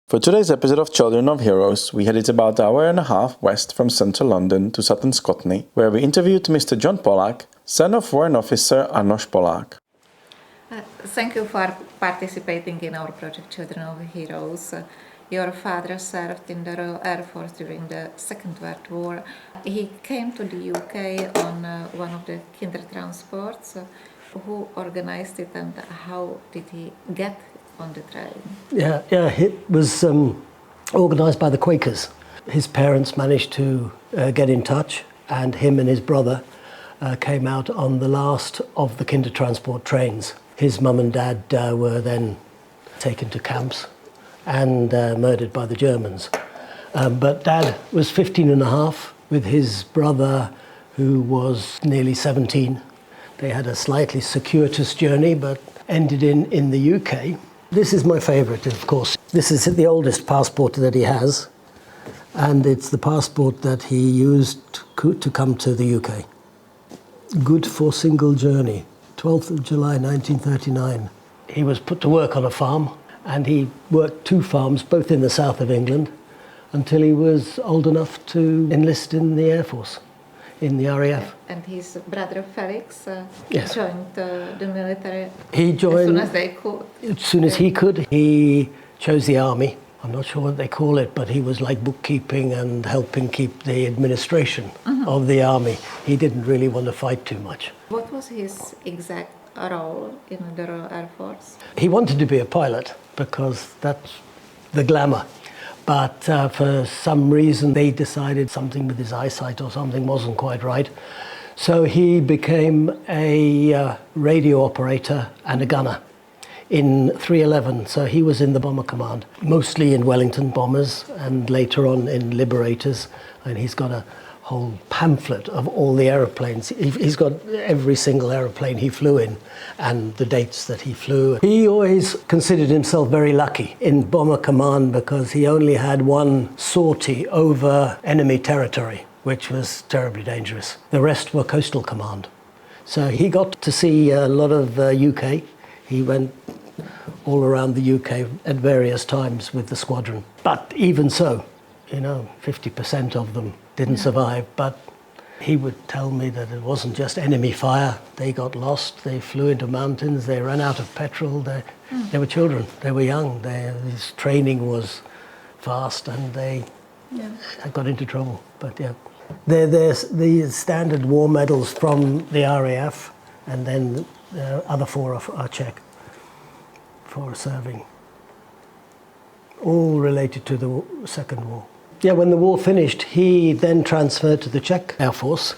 For today's episode of Children of Heroes, we headed about an hour and a half west from central London to Sutton, Scotland, where we interviewed Mr. John Polak, son of Foreign Officer Arnošt Polák. Thank you for participating in our project Children of Heroes. Your father served in the Royal Air Force during the Second World War. He came to the UK on one of the kinder transports. Who organized it and how did he get on the train? Yeah, it was organised by the Quakers. His parents managed to get in touch, and him and his brother came out on the last of the kinder transport trains. His mum and dad were then taken to camps and murdered by the Germans. But Dad was 15 and a half with his brother, who was nearly 17. They had a slightly circuitous journey, but ended in the UK. This is my favourite, of course. This is the oldest passport that he has, and it's the passport that he used to come to the UK. Good for single journey, 12th of July 1939. He was put to work on a farm, and he worked 2 farms, both in the south of England, until he was old enough to enlist in the Air Force, in the RAF. And his brother Felix Yes. joined the military He joined as soon as they could. As soon as he could. He chose the army. I'm not sure what they call it, but he was like bookkeeping and helping keep the administration of the army. He didn't really want to fight too much. What was his exact role in the Royal Air Force? He wanted to be a pilot because that's the glamour. But for some reason they decided something with his eyesight or something wasn't quite right. So he became a radio operator and a gunner in 311. So he was in the bomber command, mostly in Wellington bombers and later on in Liberators. And he's got a whole pamphlet of all the aeroplanes. He's got every single aeroplane he flew in and the dates that he flew. He always considered himself very lucky in Bomber Command because he only had one sortie over enemy territory, which was terribly dangerous. The rest were Coastal Command. So he got to see a lot of UK. He went all around the UK at various times with the squadron. But even so, 50% of them didn't survive, but he would tell me that it wasn't just enemy fire. They got lost, they flew into mountains, they ran out of petrol, they were children, they were young, his training was fast and they got into trouble. But yeah, there's the standard war medals from the RAF, and then the other 4 are Czech for serving. All related to the Second War. Yeah, when the war finished, he then transferred to the Czech Air Force,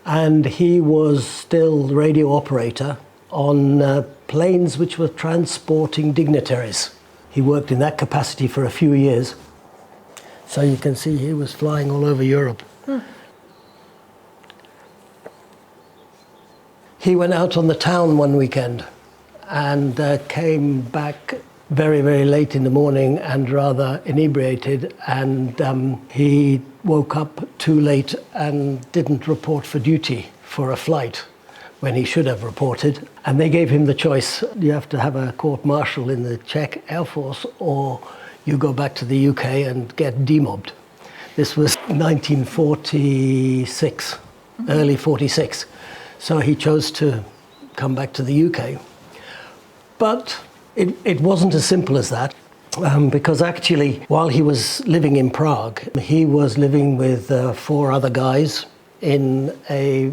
and he was still radio operator on planes which were transporting dignitaries. He worked in that capacity for a few years. So you can see he was flying all over Europe. He went out on the town one weekend and came back very, very late in the morning and rather inebriated, and he woke up too late and didn't report for duty for a flight when he should have reported. And they gave him the choice: you have to have a court-martial in the Czech Air Force or you go back to the UK and get demobbed. This was 1946, early 46. So he chose to come back to the UK. But it wasn't as simple as that, because actually, while he was living in Prague, he was living with 4 other guys in a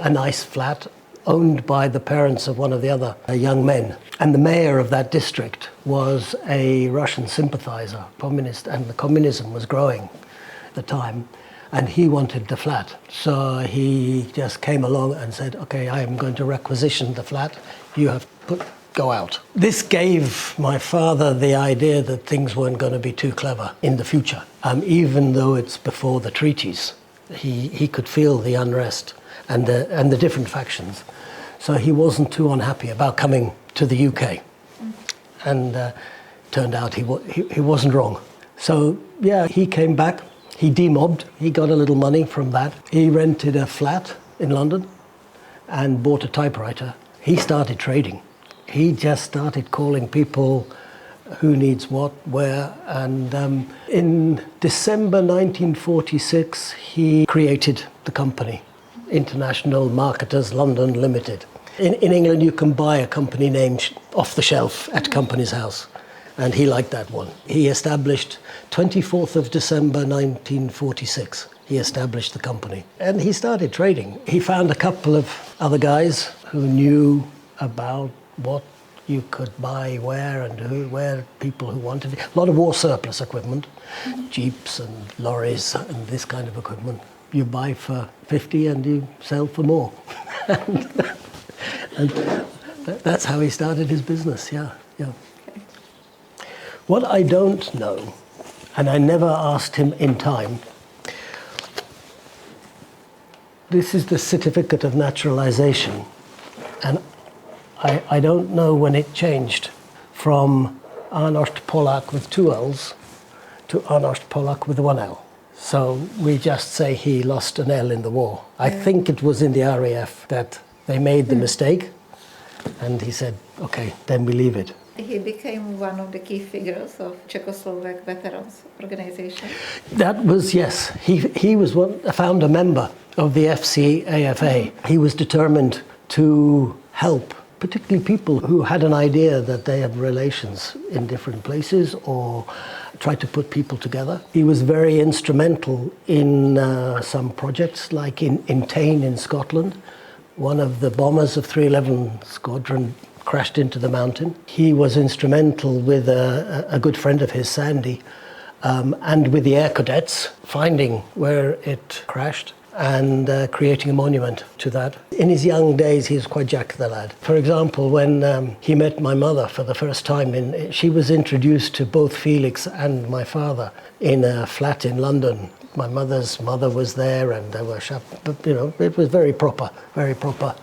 nice flat owned by the parents of one of the other young men. And the mayor of that district was a Russian sympathizer, communist, and the communism was growing at the time. and he wanted the flat. So he just came along and said, okay, I am going to requisition the flat. You have go out. This gave my father the idea that things weren't going to be too clever in the future. Even though it's before the treaties, he could feel the unrest and the different factions. So he wasn't too unhappy about coming to the UK. And turned out he wasn't wrong. So yeah, he came back, he demobbed, he got a little money from that. He rented a flat in London and bought a typewriter. He started trading. He just started calling people who needs what, where, and in December 1946 he created the company, International Marketers London Limited. In England you can buy a company name off the shelf at Company's House, and he liked that one. He established 24th of December 1946. He established the company and he started trading. He found a couple of other guys who knew about what you could buy where and where people who wanted it. A lot of war surplus equipment, jeeps and lorries and this kind of equipment. You buy for 50 and you sell for more. and that's how he started his business, yeah. Okay. What I don't know, and I never asked him in time, this is the certificate of naturalization, and I don't know when it changed from Arnošt Polák with 2 L's to Arnošt Polák with 1 L. So we just say he lost an L in the war. I think it was in the RAF that they made the mistake, and he said, okay, then we leave it. He became one of the key figures of Czechoslovak veterans organization. That was, yes. He was a founder member of the FCAFA. He was determined to help, particularly people who had an idea that they have relations in different places or try to put people together. He was very instrumental in some projects, like in Tain in Scotland. One of the bombers of 311 Squadron crashed into the mountain. He was instrumental with a good friend of his, Sandy, and with the air cadets, finding where it crashed and creating a monument to that. In his young days, he was quite Jack the Lad. For example, when he met my mother for the first time, she was introduced to both Felix and my father in a flat in London. My mother's mother was there, and they were it was very proper, very proper.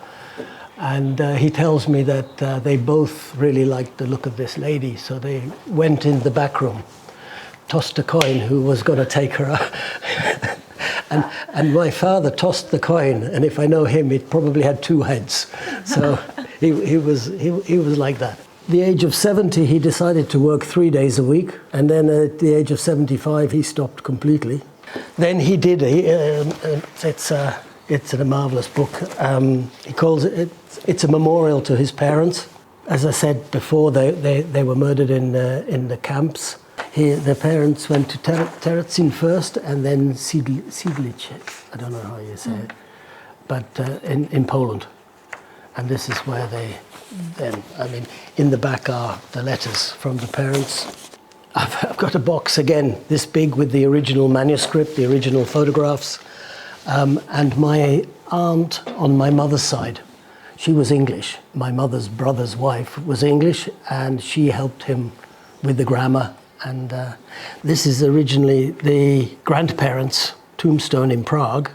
And he tells me that they both really liked the look of this lady, so they went in the back room, tossed a coin who was going to take her out. And my father tossed the coin, and if I know him, it probably had 2 heads. So he was like that. At the age of 70, he decided to work 3 days a week, and then at the age of 75, he stopped completely. Then he did. It's a marvelous book. He calls it. It's a memorial to his parents. As I said before, they were murdered in the camps. Their parents went to Terezin first, and then Siedlice. I don't know how you say it, but in Poland. And this is where in the back are the letters from the parents. I've got a box again, this big, with the original manuscript, the original photographs. And my aunt on my mother's side, she was English. My mother's brother's wife was English, and she helped him with the grammar. And this is originally the grandparents' tombstone in Prague.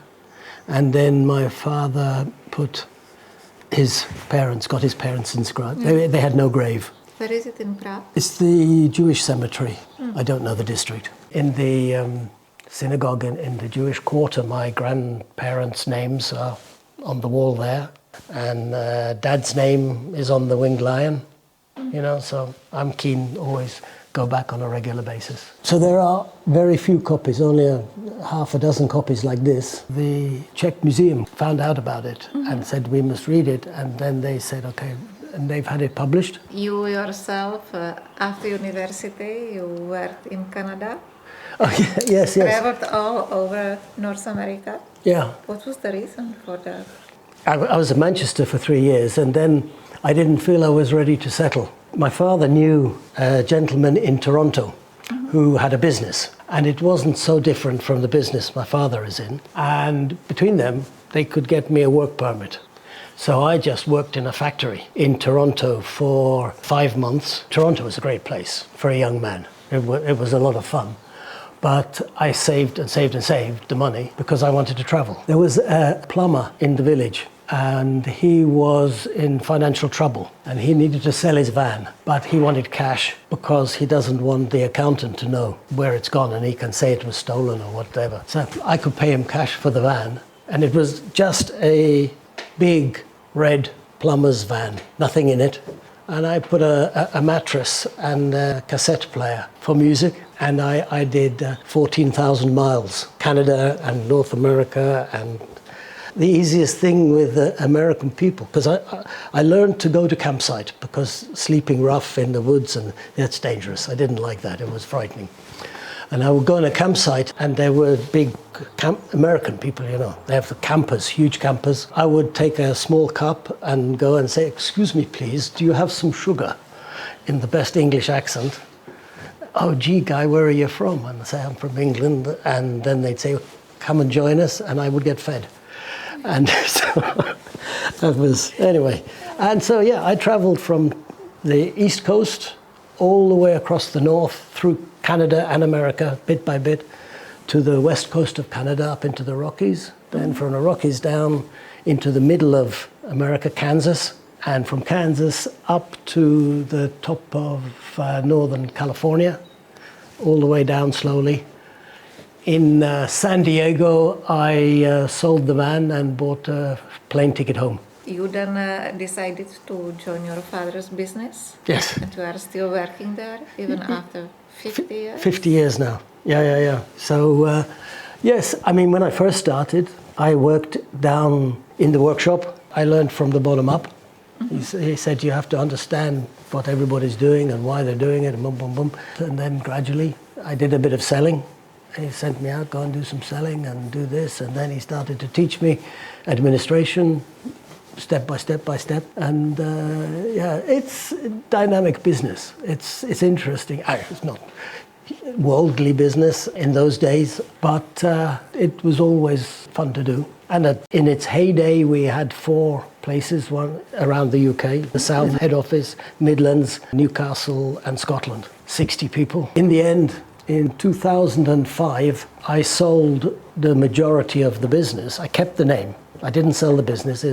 And then my father got his parents inscribed. They had no grave. Where is it in Prague? It's the Jewish cemetery. I don't know the district. In the synagogue in the Jewish quarter, my grandparents' names are on the wall there. And Dad's name is on the winged lion, so I'm keen always go back on a regular basis. So there are very few copies, only half a dozen copies like this. The Czech Museum found out about it and said we must read it, and then they said, okay, and they've had it published. You yourself, after university, you worked in Canada? Oh, yes. Traveled all over North America? Yeah. What was the reason for that? I was in Manchester for 3 years, and then I didn't feel I was ready to settle. My father knew a gentleman in Toronto who had a business, And it wasn't so different from the business my father is in. And between them, they could get me a work permit. So I just worked in a factory in Toronto for 5 months. Toronto was a great place for a young man. It was a lot of fun. But I saved and saved and saved the money because I wanted to travel. There was a plumber in the village and he was in financial trouble and he needed to sell his van, but he wanted cash because he doesn't want the accountant to know where it's gone and he can say it was stolen or whatever. So I could pay him cash for the van, and it was just a big red plumber's van, nothing in it. And I put a mattress and a cassette player for music, and I did 14,000 miles, Canada and North America. And the easiest thing with American people, because I learned to go to campsite, because sleeping rough in the woods, and that's dangerous. I didn't like that, it was frightening. And I would go in a campsite and there were big American people, you know, they have the campers, huge campers. I would take a small cup and go and say, "Excuse me, please, do you have some sugar?" In the best English accent. "Oh, gee, guy, where are you from?" And I say, "I'm from England." And then they'd say, "Come and join us," and I would get fed. And so that was, anyway. And so, yeah, I traveled from the East Coast all the way across the north through Canada and America, bit by bit, to the west coast of Canada, up into the Rockies, then from the Rockies down into the middle of America, Kansas, and from Kansas up to the top of northern California, all the way down slowly. In San Diego, I sold the van and bought a plane ticket home. You then decided to join your father's business? Yes. And you are still working there, even after 50 years? 50 years now. Yeah. So, yes, I mean, when I first started, I worked down in the workshop. I learned from the bottom up. Mm-hmm. He said, you have to understand what everybody's doing and why they're doing it, and boom, boom, boom. And then gradually, I did a bit of selling. He sent me out, go and do some selling and do this. And then he started to teach me administration, step by step. And yeah, it's a dynamic business. It's interesting. It's not worldly business in those days, but it was always fun to do. And in its heyday, we had 4 places, one around the UK, the South head office, Midlands, Newcastle and Scotland. 60 people. In the end, in 2005, I sold the majority of the business. I kept the name. I didn't sell the business,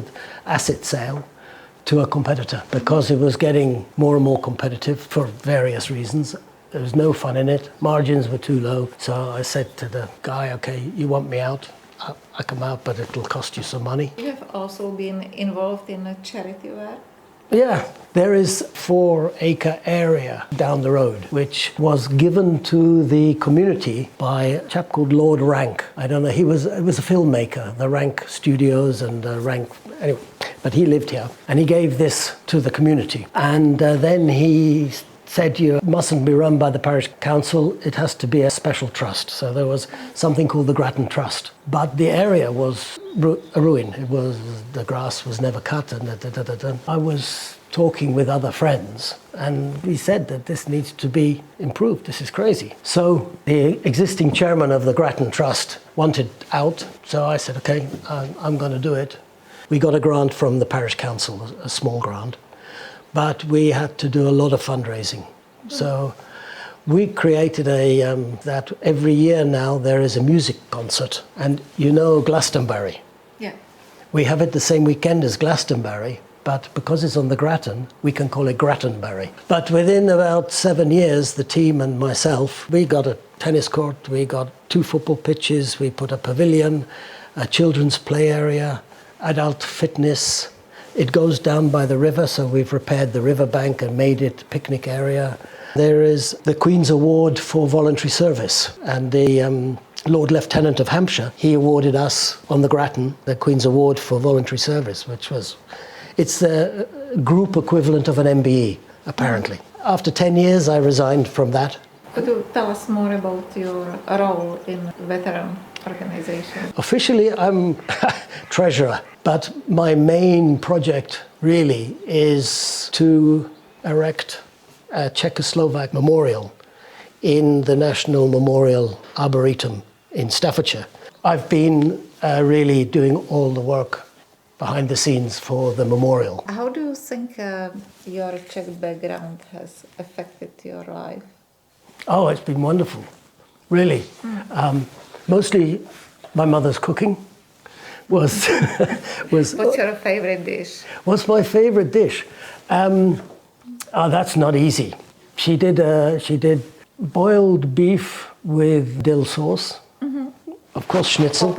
asset sale, to a competitor because it was getting more and more competitive for various reasons. There was no fun in it. Margins were too low. So I said to the guy, okay, you want me out? I come out, but it'll cost you some money. You have also been involved in a charity work? Yeah, there is 4-acre area down the road, which was given to the community by a chap called Lord Rank. I don't know, it was a filmmaker, the Rank Studios and Rank, anyway, but he lived here. And he gave this to the community. And then he said, you mustn't be run by the parish council, it has to be a special trust. So there was something called the Grattan Trust. But the area was a ruin. The grass was never cut. And I was talking with other friends, and we said that this needs to be improved. This is crazy. So the existing chairman of the Grattan Trust wanted out. So I said, okay, I'm going to do it. We got a grant from the parish council, a small grant. But we had to do a lot of fundraising. So we created that every year now there is a music concert. And you know Glastonbury? Yeah. We have it the same weekend as Glastonbury, but because it's on the Grattan, we can call it Grattanbury. But within about 7 years, the team and myself, we got a tennis court, we got 2 football pitches, we put a pavilion, a children's play area, adult fitness. It goes down by the river, so we've repaired the riverbank and made it a picnic area. There is the Queen's Award for Voluntary Service, and the Lord Lieutenant of Hampshire, he awarded us on the Grattan the Queen's Award for Voluntary Service, it's the group equivalent of an MBE, apparently. After 10 years, I resigned from that. Could you tell us more about your role in veteran organization? Officially, I'm treasurer, but my main project really is to erect a Czechoslovak memorial in the National Memorial Arboretum in Staffordshire. I've been really doing all the work behind the scenes for the memorial. How do you think your Czech background has affected your life? Oh, it's been wonderful, really. Mostly my mother's cooking was... What's your favorite dish? What's my favorite dish? That's not easy. She did boiled beef with dill sauce. Of course, schnitzel.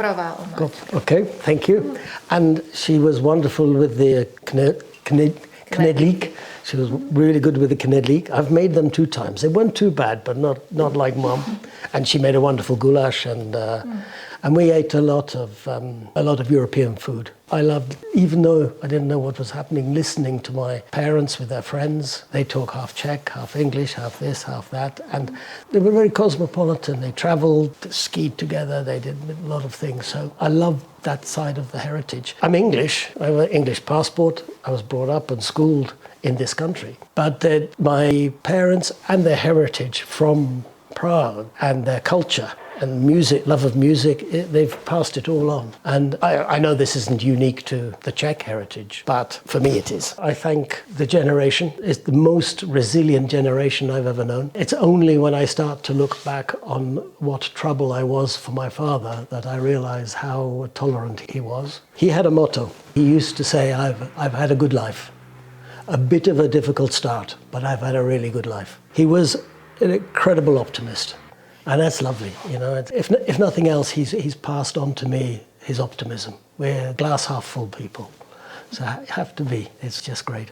Okay, thank you. And she was wonderful with the knedlík. She was really good with the knedlík. I've made them 2 times. They weren't too bad, but not like Mum. And she made a wonderful goulash, and we ate a lot of European food. I loved, even though I didn't know what was happening, listening to my parents with their friends. They talk half Czech, half English, half this, half that, and they were very cosmopolitan. They travelled, skied together, they did a lot of things. So I loved that side of the heritage. I'm English. I have an English passport. I was brought up and schooled in this country. But my parents and their heritage from Prague and their culture and music, love of music, they've passed it all on. And I know this isn't unique to the Czech heritage, but for me it is. I think the generation is the most resilient generation I've ever known. It's only when I start to look back on what trouble I was for my father that I realize how tolerant he was. He had a motto. He used to say, I've had a good life. A bit of a difficult start, but I've had a really good life. He was an incredible optimist. And that's lovely, you know. If nothing else, he's passed on to me his optimism. We're glass half full people, so have to be. It's just great.